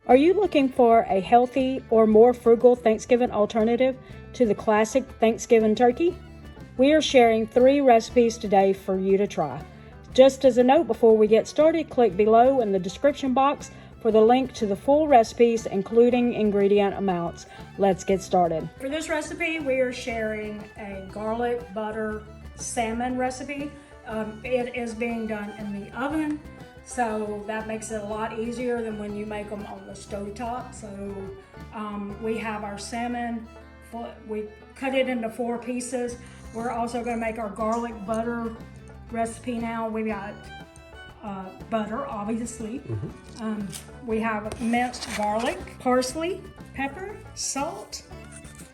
Are you looking for a healthy or more frugal Thanksgiving alternative to the classic Thanksgiving turkey? We are sharing 3 recipes today for you to try. Just as a note before we get started, click below in the description box for the link to the full recipes, including ingredient amounts. Let's get started. For this recipe, we are sharing a garlic butter salmon recipe. It is being done in the oven, so that makes it a lot easier than when you make them on the stovetop. So we have our salmon, we cut it into 4 pieces. We're also going to make our garlic butter recipe now. We got butter, obviously. We have minced garlic, parsley, pepper, salt,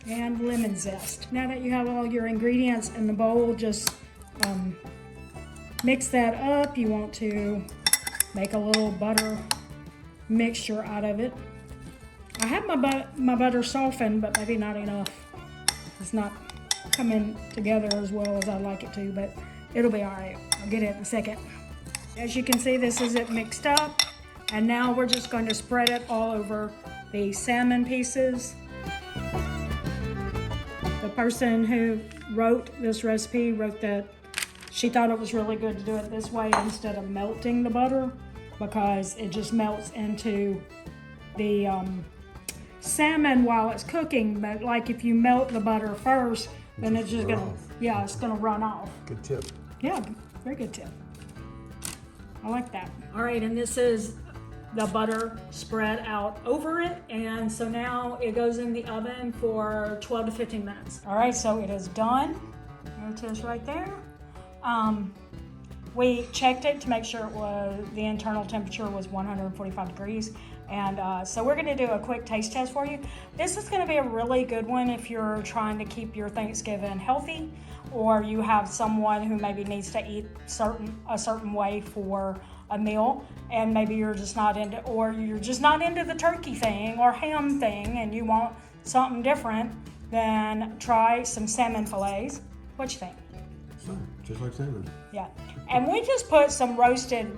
and lemon zest. Now that you have all your ingredients in the bowl, just mix that up. You want to make a little butter mixture out of it. I have my butter softened, but maybe not enough. It's not coming together as well as I'd like it to, but it'll be all right. I'll get it in a second. As you can see, this is it mixed up, and now we're just going to spread it all over the salmon pieces. The person who wrote this recipe wrote that she thought it was really good to do it this way instead of melting the butter, because it just melts into the salmon while it's cooking. But like if you melt the butter first, then it's just gonna, it's gonna run off. Good tip. Yeah, very good tip. I like that. All right, and this is the butter spread out over it. And so now it goes in the oven for 12 to 15 minutes. All right, so it is done. There it is right there. We checked it to make sure the internal temperature was 145 degrees. And so we're gonna do a quick taste test for you. This is gonna be a really good one if you're trying to keep your Thanksgiving healthy, or you have someone who maybe needs to eat a certain way for a meal, and maybe you're just not into the turkey thing or ham thing, and you want something different. Then try some salmon fillets. What you think? Just like salmon. Yeah, and we just put some roasted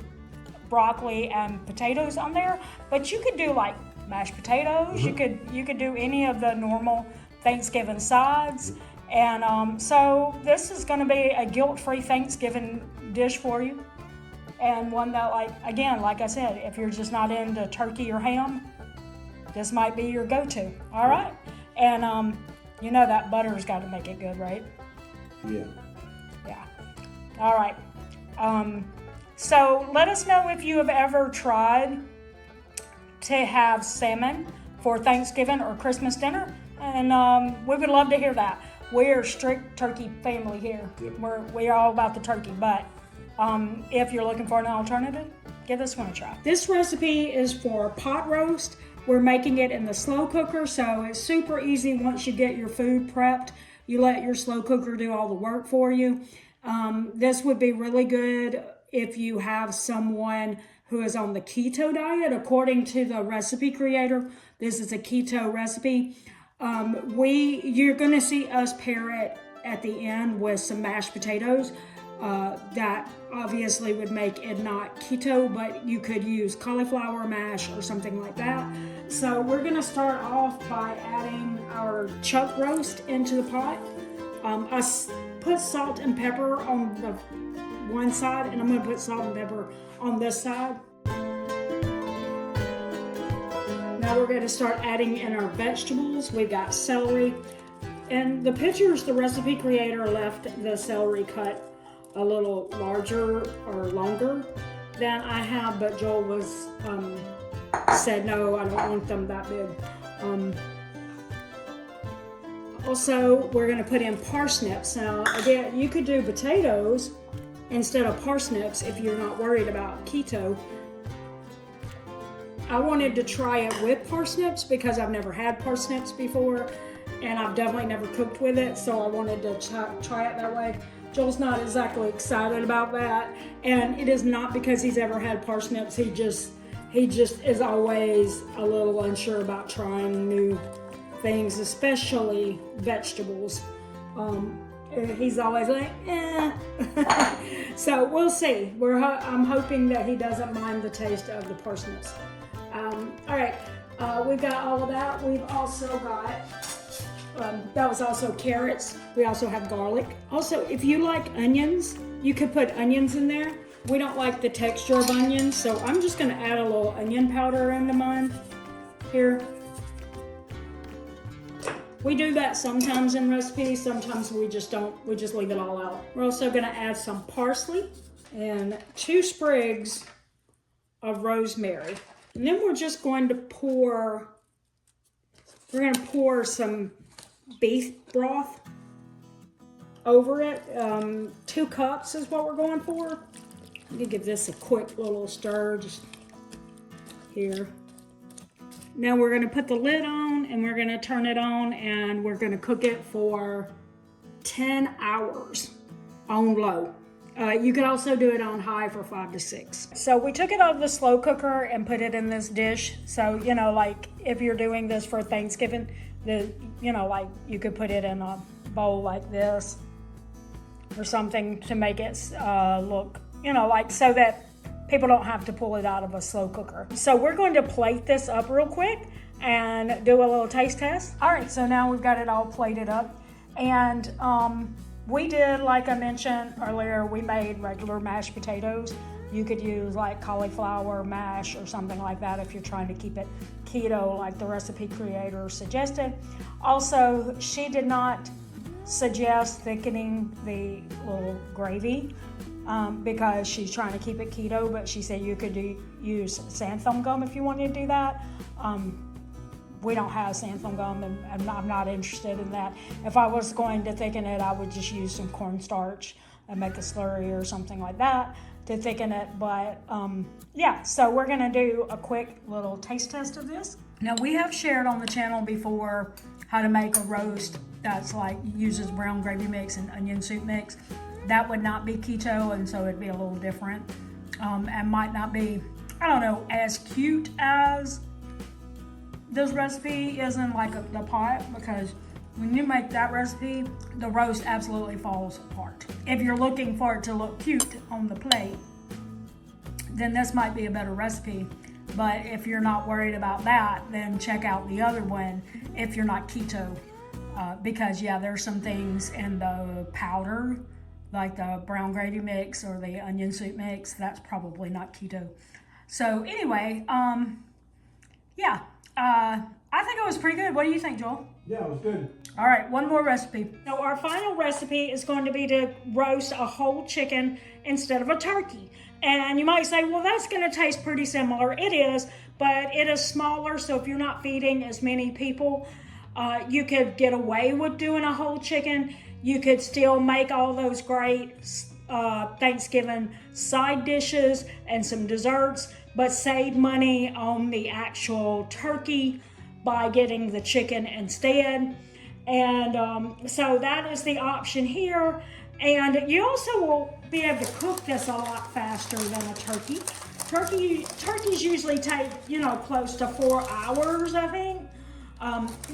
broccoli and potatoes on there, but you could do like mashed potatoes. You could do any of the normal Thanksgiving sides. And so this is going to be a guilt-free Thanksgiving dish for you, and one that, like I said, if you're just not into turkey or ham, this might be your go-to. All right, and you know that butter's got to make it good, right? Yeah. All right. So let us know if you have ever tried to have salmon for Thanksgiving or Christmas dinner, and we would love to hear that. We're a strict turkey family here. Yep. We're all about the turkey, but if you're looking for an alternative, give this one a try. This recipe is for pot roast. We're making it in the slow cooker, so it's super easy. Once you get your food prepped, you let your slow cooker do all the work for you. This would be really good if you have someone who is on the keto diet. According to the recipe creator, this is a keto recipe. You're going to see us pair it at the end with some mashed potatoes. That obviously would make it not keto, but you could use cauliflower mash or something like that. So we're going to start off by adding our chuck roast into the pot. I put salt and pepper on the one side, and I'm going to put salt and pepper on this side. Now we're going to start adding in our vegetables. We've got celery, and the pictures the recipe creator left the celery cut a little larger or longer than I have, but Joel was said no, I don't want them that big. Also, we're going to put in parsnips. Now, again, you could do potatoes instead of parsnips if you're not worried about keto. I wanted to try it with parsnips because I've never had parsnips before, and I've definitely never cooked with it, so I wanted to try it that way. Joel's not exactly excited about that, and it is not because he's ever had parsnips. He just is always a little unsure about trying new things, especially vegetables. He's always like, eh. So we'll see. I'm hoping that he doesn't mind the taste of the parsnips. All right, We've got all of that. We've also got, that was also carrots. We also have garlic. Also, if you like onions, you could put onions in there. We don't like the texture of onions, so I'm just gonna add a little onion powder into mine here. We do that sometimes in recipes, sometimes we just don't, we just leave it all out. We're also gonna add some parsley and 2 sprigs of rosemary. And then we're just going to pour, some beef broth over it. 2 cups is what we're going for. Let me give this a quick little stir, just here. Now we're gonna put the lid on and we're gonna turn it on and we're gonna cook it for 10 hours on low. You could also do it on high for 5 to 6. So we took it out of the slow cooker and put it in this dish. So, you know, like if you're doing this for Thanksgiving, like you could put it in a bowl like this or something to make it look, like so that people don't have to pull it out of a slow cooker. So we're going to plate this up real quick and do a little taste test. All right, so now we've got it all plated up. And we did, like I mentioned earlier, we made regular mashed potatoes. You could use like cauliflower mash or something like that if you're trying to keep it keto like the recipe creator suggested. Also, she did not suggest thickening the little gravy because she's trying to keep it keto, but she said you could use xanthan gum if you wanted to do that. We don't have xanthan gum and I'm not interested in that. If I was going to thicken it, I would just use some cornstarch and make a slurry or something like that to thicken it. But yeah, so we're gonna do a quick little taste test of this. Now we have shared on the channel before how to make a roast that's like uses brown gravy mix and onion soup mix. That would not be keto, and so it'd be a little different and might not be, I don't know, as cute as this recipe is in like the pot, because when you make that recipe, the roast absolutely falls apart. If you're looking for it to look cute on the plate, then this might be a better recipe. But if you're not worried about that, then check out the other one if you're not keto. Because yeah, there's some things in the powder, like the brown gravy mix or the onion soup mix, that's probably not keto. So anyway, yeah. I think it was pretty good. What do you think, Joel? Yeah, it was good. All right, one more recipe. So our final recipe is going to be to roast a whole chicken instead of a turkey. And you might say, well, that's going to taste pretty similar. It is, but it is smaller. So if you're not feeding as many people, you could get away with doing a whole chicken. You could still make all those great Thanksgiving side dishes and some desserts, but save money on the actual turkey by getting the chicken instead. And so that is the option here. And you also will be able to cook this a lot faster than a turkey. Turkeys usually take, close to 4 hours, I think.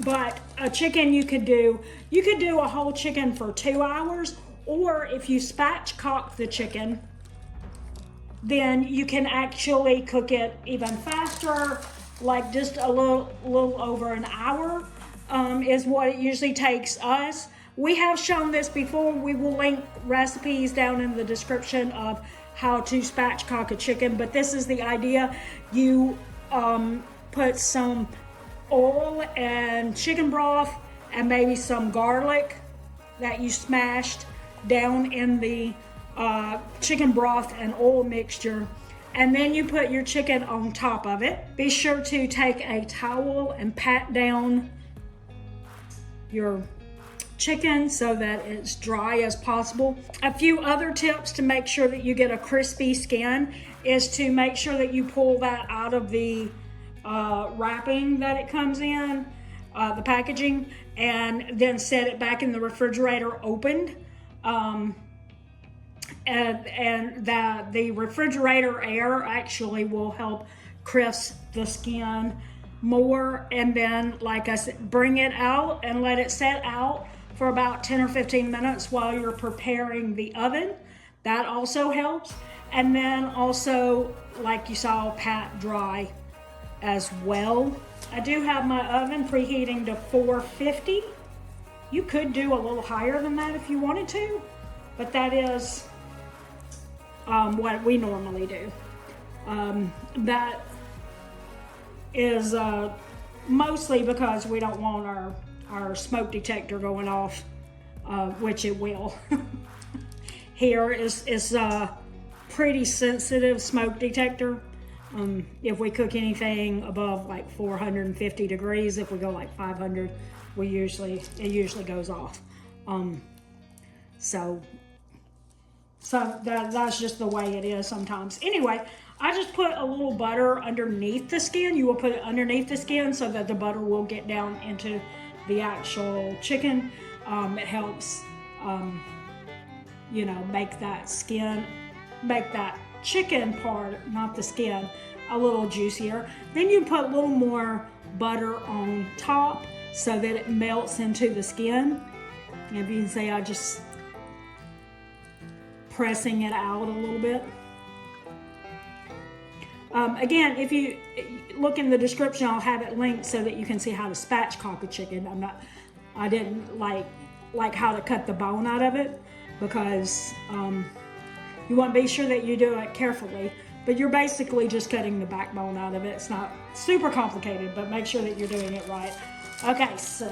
But a chicken you could do a whole chicken for 2 hours, or if you spatchcock the chicken, then you can actually cook it even faster, like just a little over an hour is what it usually takes us. We have shown this before. We will link recipes down in the description of how to spatchcock a chicken, but this is the idea. You put some oil and chicken broth and maybe some garlic that you smashed down in the chicken broth and oil mixture, and then you put your chicken on top of it. Be sure to take a towel and pat down your chicken so that it's dry as possible. A few other tips to make sure that you get a crispy skin is to make sure that you pull that out of the wrapping that it comes in, the packaging, and then set it back in the refrigerator opened. And the refrigerator air actually will help crisp the skin more. And then, like I said, bring it out and let it set out for about 10 or 15 minutes while you're preparing the oven. That also helps. And then also, like you saw, pat dry as well. I do have my oven preheating to 450. You could do a little higher than that if you wanted to, but that is what we normally do. That is mostly because we don't want our smoke detector going off, which it will. Here is a pretty sensitive smoke detector. If we cook anything above like 450 degrees, if we go like 500, it usually goes off. So that's just the way it is sometimes. Anyway, I just put a little butter underneath the skin. You will put it underneath the skin so that the butter will get down into the actual chicken. It helps, make that chicken part, not the skin, a little juicier. Then you put a little more butter on top so that it melts into the skin. If you can see, I just pressing it out a little bit. Again, if you look in the description, I'll have it linked so that you can see how to spatchcock a chicken. I didn't like how to cut the bone out of it, because you want to be sure that you do it carefully, but you're basically just cutting the backbone out of it. It's not super complicated, but make sure that you're doing it right. Okay, so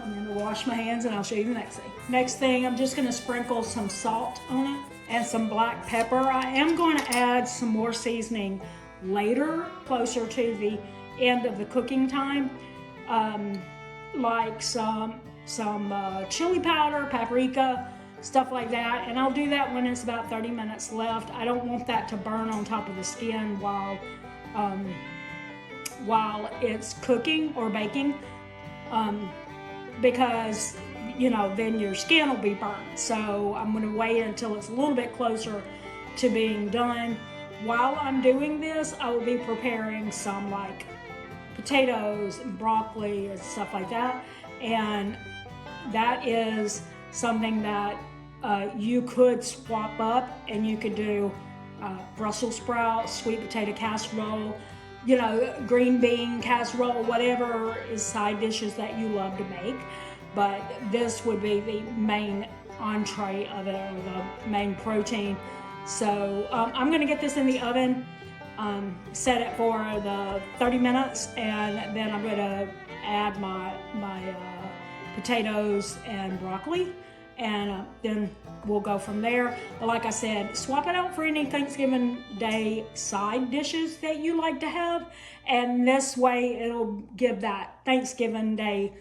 I'm going to wash my hands and I'll show you the next thing. Next thing, I'm just going to sprinkle some salt on it and some black pepper. I am going to add some more seasoning later, closer to the end of the cooking time, like some chili powder, paprika, stuff like that. And I'll do that when it's about 30 minutes left. I don't want that to burn on top of the skin while it's cooking or baking, because then your skin will be burnt. So I'm going to wait until it's a little bit closer to being done. While I'm doing this, I will be preparing some like potatoes and broccoli and stuff like that. And that is something that you could swap up, and you could do Brussels sprouts, sweet potato casserole, green bean casserole, whatever is side dishes that you love to make. But this would be the main entree of it, or the main protein. So I'm gonna get this in the oven, set it for the 30 minutes, and then I'm gonna add my potatoes and broccoli, and then we'll go from there. But like I said, swap it out for any Thanksgiving Day side dishes that you like to have, and this way it'll give that Thanksgiving Day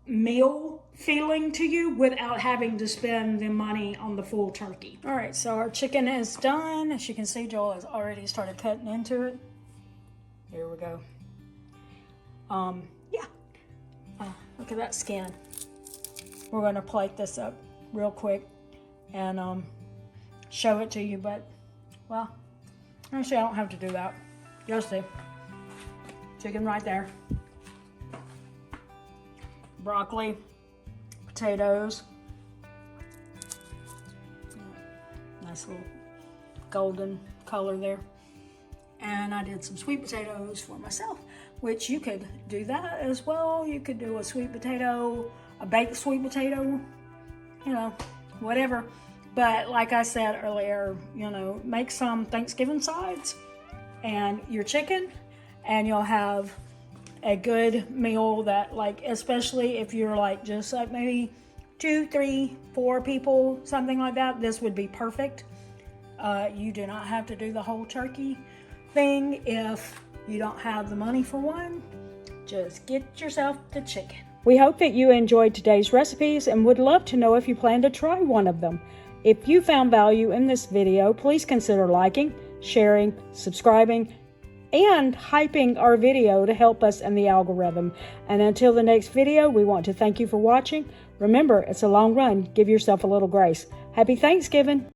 meal feeling to you without having to spend the money on the full turkey. All right, so our chicken is done. As you can see, Joel has already started cutting into it. Here we go. Look at that skin. We're gonna plate this up real quick and show it to you, but, well, actually I don't have to do that. You'll see. Chicken right there. Broccoli, potatoes, nice little golden color there. And I did some sweet potatoes for myself, which you could do that as well. You could do a sweet potato, a baked sweet potato, whatever. But like I said earlier, make some Thanksgiving sides and your chicken, and you'll have a good meal that, like, especially if you're like just like maybe 2, 3, 4 people, something like that, this would be perfect. You do not have to do the whole turkey thing if you don't have the money for one. Just get yourself the chicken. We hope that you enjoyed today's recipes and would love to know if you plan to try one of them. If you found value in this video, please consider liking, sharing, subscribing, and hyping our video to help us in the algorithm. And until the next video, we want to thank you for watching. Remember, it's a long run. Give yourself a little grace. Happy Thanksgiving!